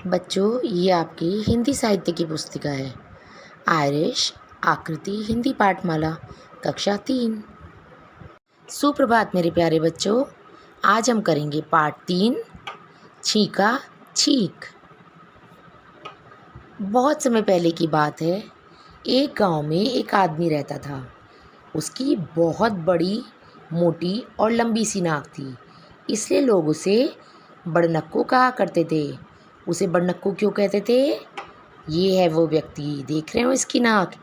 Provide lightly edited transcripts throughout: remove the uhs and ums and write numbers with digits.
बच्चों, ये आपकी हिंदी साहित्य की पुस्तिका है। आयरिश आकृति हिंदी पाठमाला कक्षा 3। सुप्रभात मेरे प्यारे बच्चों। आज हम करेंगे पाठ 3, छींका छींक। बहुत समय पहले की बात है। एक गांव में एक आदमी रहता था। उसकी बहुत बड़ी, मोटी और लंबी सी नाक थी, इसलिए लोग उसे बड़नक्कू कहा करते थे। उसे बड़नक्कू क्यों कहते थे? ये है वो व्यक्ति, देख रहे हो इसकी नाक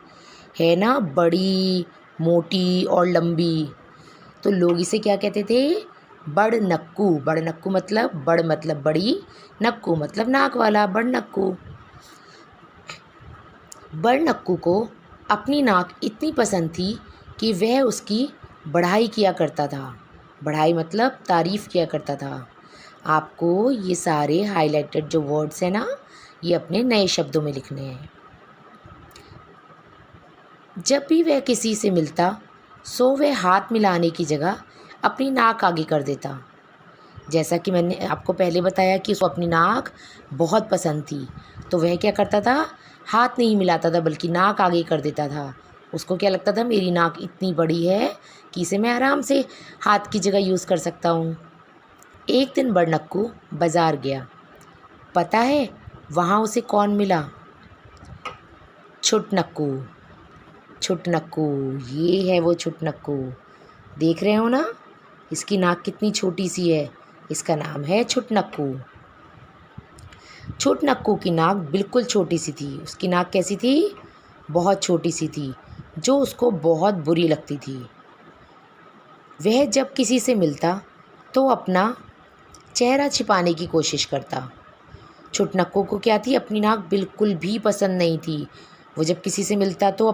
है ना, बड़ी, मोटी और लंबी। तो लोग इसे क्या कहते थे? बड़नक्कू। बड़नक्कू मतलब बड़ मतलब बड़ी, नक्कू मतलब नाक वाला, बड़नक्कू। बड़नक्कू को अपनी नाक इतनी पसंद थी कि वह उसकी बढ़ाई किया करता था। बढ़ाई मतलब तारीफ़ किया करता था। आपको ये सारे हाइलाइटेड जो वर्ड्स हैं ना, ये अपने नए शब्दों में लिखने हैं। जब भी वह किसी से मिलता सो वह हाथ मिलाने की जगह अपनी नाक आगे कर देता। जैसा कि मैंने आपको पहले बताया कि उसको अपनी नाक बहुत पसंद थी, तो वह क्या करता था? हाथ नहीं मिलाता था बल्कि नाक आगे कर देता था। उसको क्या लगता था, मेरी नाक इतनी बड़ी है कि इसे मैं आराम से हाथ की जगह यूज़ कर सकता हूँ। एक दिन बड़नक्कू बाज़ार गया। पता है वहाँ उसे कौन मिला? छुटनक्कू। छुटनक्कू, ये है वो छुटनक्कू। देख रहे हो ना, इसकी नाक कितनी छोटी सी है। इसका नाम है छुटनक्कू। छुटनक्कू की नाक बिल्कुल छोटी सी थी। उसकी नाक कैसी थी? बहुत छोटी सी थी, जो उसको बहुत बुरी लगती थी। वह जब किसी से मिलता तो अपना चेहरा छिपाने की कोशिश करता। छुटनक्कू को क्या थी? अपनी नाक बिल्कुल भी पसंद नहीं थी। वो जब किसी से मिलता तो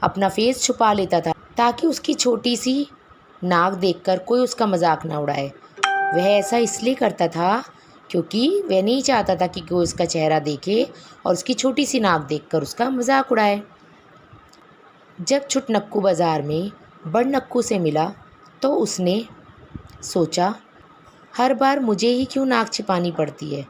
अपना फेस छुपा लेता था, ताकि उसकी छोटी सी नाक देखकर कोई उसका मजाक ना उड़ाए। वह ऐसा इसलिए करता था क्योंकि वह नहीं चाहता था कि कोई उसका चेहरा देखे और उसकी छोटी सी नाक देखकर उसका मजाक उड़ाए। जब छुटनक्कू बाज़ार में बड़नक्कू से मिला तो उसने सोचा, हर बार मुझे ही क्यों नाक छिपानी पड़ती है।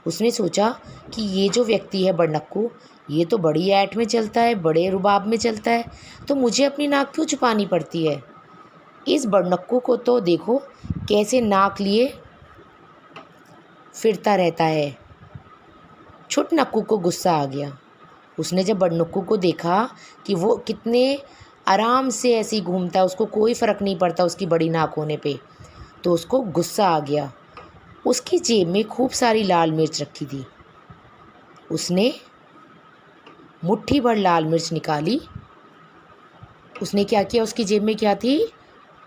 उसने सोचा कि ये जो व्यक्ति है बड़नक्कू, ये तो बड़ी ऐठ में चलता है, बड़े रुबाब में चलता है, तो मुझे अपनी नाक क्यों छुपानी पड़ती है। इस बड़नक्कू को तो देखो कैसे नाक लिए फिरता रहता है। छुटनक्कू को गुस्सा आ गया। उसने जब बड़नक्कू को देखा कि वो कितने आराम से ऐसे ही घूमता है, उसको कोई फ़र्क नहीं पड़ता उसकी बड़ी नाक होने पे, तो उसको गुस्सा आ गया। उसकी जेब में खूब सारी लाल मिर्च रखी थी। उसने मुट्ठी भर लाल मिर्च निकाली। उसने क्या किया, उसकी जेब में क्या थी?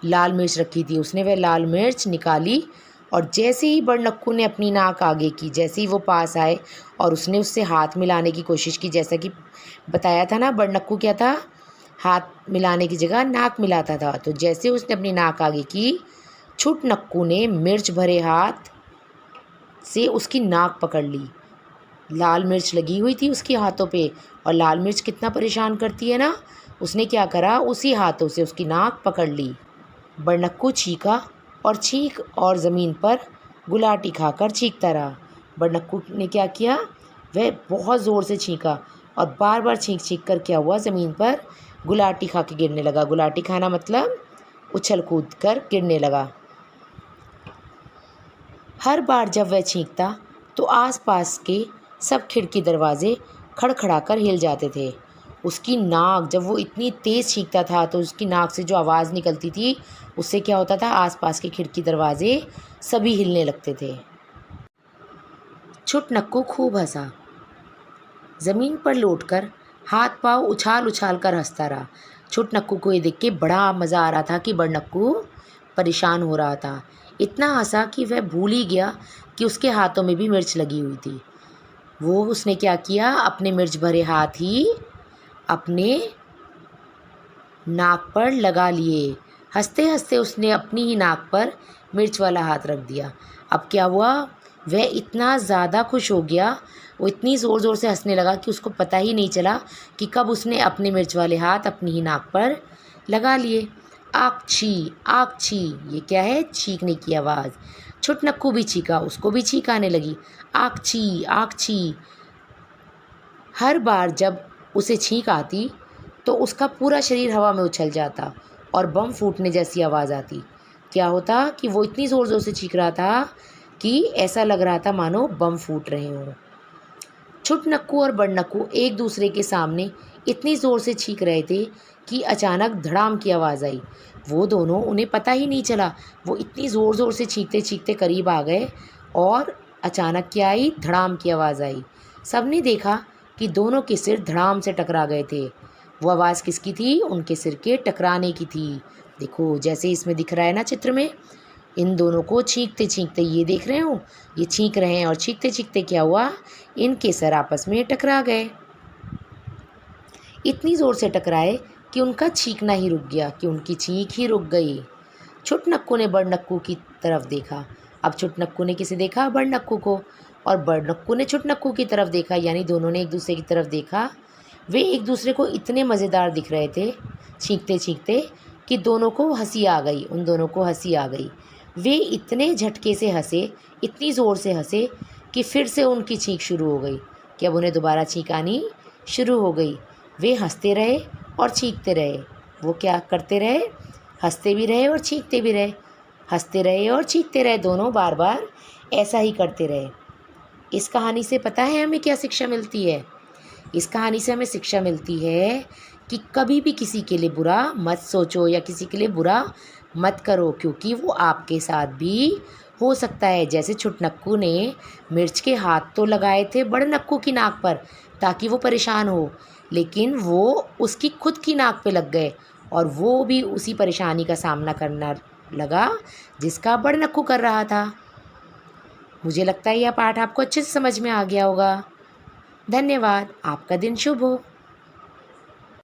लाल मिर्च रखी थी। उसने वह लाल मिर्च निकाली और जैसे ही बड़नक्कू ने अपनी नाक आगे की, जैसे ही वो पास आए और उसने उससे हाथ मिलाने की कोशिश की, जैसा कि बताया था ना, बड़नक्कू क्या था? हाथ मिलाने की जगह नाक मिलाता था। तो जैसे उसने अपनी नाक आगे की, छुटनक्कू ने मिर्च भरे हाथ से उसकी नाक पकड़ ली। लाल मिर्च लगी हुई थी उसके हाथों पे, और लाल मिर्च कितना परेशान करती है ना। उसने क्या करा, उसी हाथों से उसकी नाक पकड़ ली। बड़नक्कू चीखा और चीख और ज़मीन पर गुलाटी खाकर चीखता रहा। बड़नक्कू ने क्या किया, वह बहुत ज़ोर से चीखा और बार बार चीख चीख कर क्या हुआ, ज़मीन पर गुलाटी खा के गिरने लगा। गुलाटी खाना मतलब उछल कूद कर गिरने लगा। हर बार जब वह चीखता तो आसपास के सब खिड़की दरवाजे खड़खड़ाकर हिल जाते थे। उसकी नाक, जब वो इतनी तेज़ चीखता था तो उसकी नाक से जो आवाज़ निकलती थी, उससे क्या होता था, आसपास के खिड़की दरवाजे सभी हिलने लगते थे। छुटनक्कू खूब हंसा। ज़मीन पर लौटकर हाथ पाँव उछाल उछाल कर हंसता रहा। छुटनक्कू को ये देख के बड़ा मज़ा आ रहा था कि बड़नक्कू परेशान हो रहा था। इतना हंसा कि वह भूल ही गया कि उसके हाथों में भी मिर्च लगी हुई थी। उसने क्या किया, अपने मिर्च भरे हाथ ही अपने नाक पर लगा लिए। हंसते हंसते उसने अपनी ही नाक पर मिर्च वाला हाथ रख दिया। अब क्या हुआ, वह इतना ज़्यादा खुश हो गया, वो इतनी ज़ोर ज़ोर से हंसने लगा कि उसको पता ही नहीं चला कि कब उसने अपने मिर्च वाले हाथ अपनी ही नाक पर लगा लिए। आक छी, ये क्या है? छींकने की आवाज़। छोट नक्कू भी चीखा, उसको भी छींक आने लगी, आगची आगची। हर बार जब उसे छींक आती तो उसका पूरा शरीर हवा में उछल जाता और बम फूटने जैसी आवाज़ आती। क्या होता कि वो इतनी ज़ोर ज़ोर से चीख रहा था कि ऐसा लग रहा था मानो बम फूट रहे हों। छोट नक्कू और बड़ नक्कू एक दूसरे के सामने इतनी ज़ोर से चीख रहे थे कि अचानक धड़ाम की आवाज़ आई। वो दोनों, उन्हें पता ही नहीं चला, वो इतनी ज़ोर ज़ोर से चीखते चीखते करीब आ गए और अचानक क्या आई, धड़ाम की आवाज़ आई। सबने देखा कि दोनों के सिर धड़ाम से टकरा गए थे। वो आवाज़ किसकी थी? उनके सिर के टकराने की थी। देखो जैसे इसमें दिख रहा है ना चित्र में, इन दोनों को चीखते चीखते, ये देख रहे हो, ये चीख रहे हैं और चीखते चीखते क्या हुआ, इनके सर आपस में टकरा गए। इतनी ज़ोर से टकराए कि उनका चीखना ही रुक गया, कि उनकी चीख ही रुक गई। छोट नक्कू ने बड़ नक्कू की तरफ देखा। अब छोट नक्कू ने किसे देखा? बड़ नक्कू को। और बड़ नक्कू ने छोट नक्कू की तरफ देखा, यानी दोनों ने एक दूसरे की तरफ देखा। वे एक दूसरे को इतने मज़ेदार दिख रहे थे चीखते चीखते कि दोनों को हंसी आ गई, उन दोनों को हंसी आ गई। वे इतने झटके से हंसे, इतनी ज़ोर से हंसे कि फिर से उनकी चीख शुरू हो गई, कि अब उन्हें दोबारा चीख आनी शुरू हो गई। वे हंसते रहे और चीखते रहे। वो क्या करते रहे? हंसते भी रहे और चीखते भी रहे, हंसते रहे और चीखते रहे, दोनों बार बार ऐसा ही करते रहे। इस कहानी से पता है हमें क्या शिक्षा मिलती है? इस कहानी से हमें शिक्षा मिलती है कि कभी भी किसी के लिए बुरा मत सोचो या किसी के लिए बुरा मत करो, क्योंकि वो आपके साथ भी हो सकता है। जैसे छोट नक्कू ने मिर्च के हाथ तो लगाए थे बड़ नक्कू की नाक पर ताकि वो परेशान हो, लेकिन वो उसकी खुद की नाक पे लग गए और वो भी उसी परेशानी का सामना करना लगा जिसका बड़ नक्कू कर रहा था। मुझे लगता है यह पाठ आपको अच्छे से समझ में आ गया होगा। धन्यवाद। आपका दिन शुभ हो।